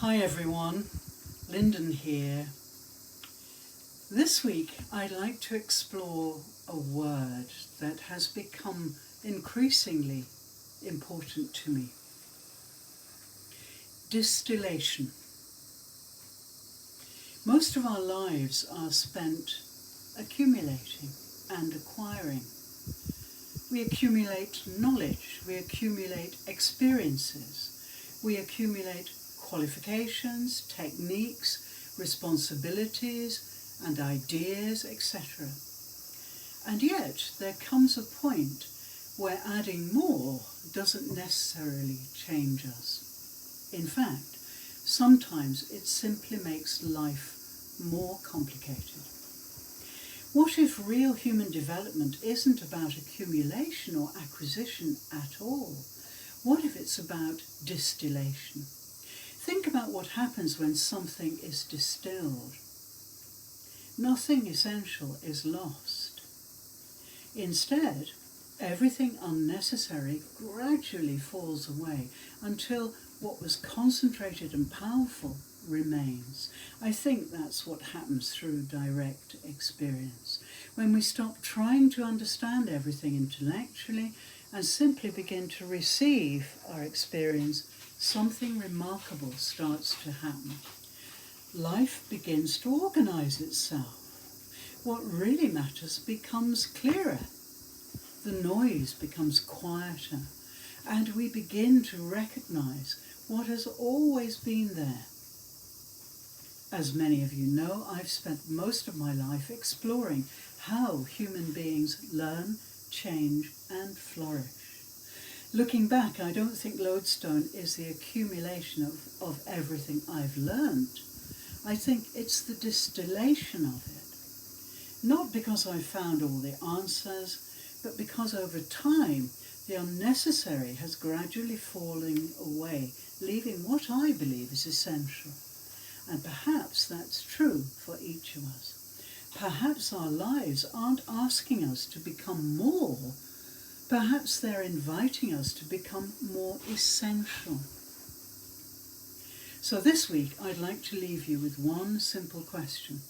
Hi everyone, Linden here. This week I'd like to explore a word that has become increasingly important to me. Distillation. Most of our lives are spent accumulating and acquiring. We accumulate knowledge, we accumulate experiences, we accumulate qualifications, techniques, responsibilities and ideas, etc. And yet there comes a point where adding more doesn't necessarily change us. In fact, sometimes it simply makes life more complicated. What if real human development isn't about accumulation or acquisition at all? What if it's about distillation? Think about what happens when something is distilled. Nothing essential is lost. Instead, everything unnecessary gradually falls away until what was concentrated and powerful remains. I think that's what happens through direct experience. When we stop trying to understand everything intellectually and simply begin to receive our experience, something remarkable starts to happen. Life begins to organize itself. What really matters becomes clearer. The noise becomes quieter, and we begin to recognize what has always been there. As many of you know, I've spent most of my life exploring how human beings learn, change and flourish. Looking back, I don't think Lodestone is the accumulation of everything I've learned. I think it's the distillation of it. Not because I found all the answers, but because over time the unnecessary has gradually fallen away, leaving what I believe is essential. And perhaps that's true for each of us. Perhaps our lives aren't asking us to become more. Perhaps they're inviting us to become more essential. So this week I'd like to leave you with one simple question.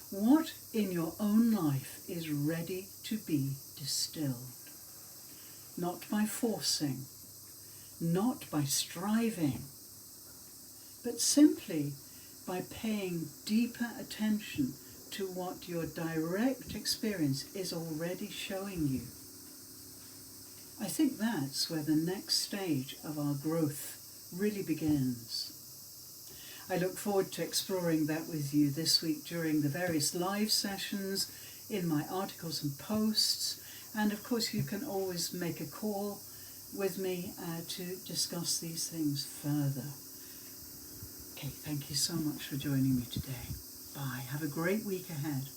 What in your own life is ready to be distilled? Not by forcing, not by striving, but simply by paying deeper attention to what your direct experience is already showing you. I think that's where the next stage of our growth really begins. I look forward to exploring that with you this week during the various live sessions, in my articles and posts, and of course you can always make a call with me to discuss these things further. Okay, thank you so much for joining me today. Bye. Have a great week ahead.